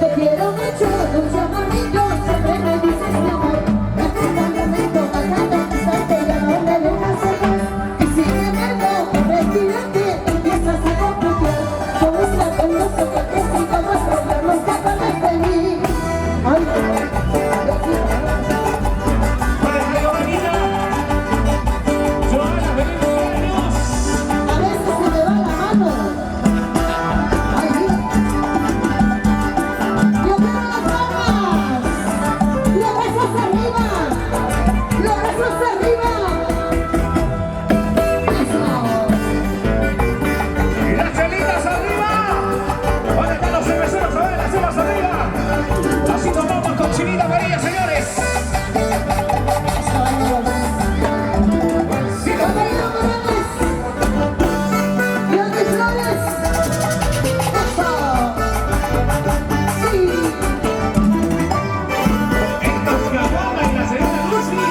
Te quiero mucho, dulce amor mío, siempre me dices mi amor. En cada momento, bajando a pisarte, ya no me dejas más. Y sin embargo, por respirarte, empiezas a complicar. Como un trato loco que te explica más problemas que acaban de mí. Ay, a veces se me va la mano. Ay, yo quiero las palmas. Los brazos arriba. Los brazos arriba. Eso. ¡Y las chelitas arriba! ¿Dónde están los cerveceros? A ver, las uvas arriba. Así tomamos con Chinita María, señores. Eso, Sí, Camarero Morales. Grandes Flores. Eso. Sí. Héctor Cabana y la señora Lucy.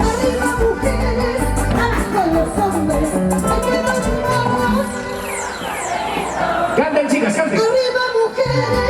Arriba mujeres, abajo los hombres. Hay que nos vamos. Canten, chicas, canten. Arriba mujeres.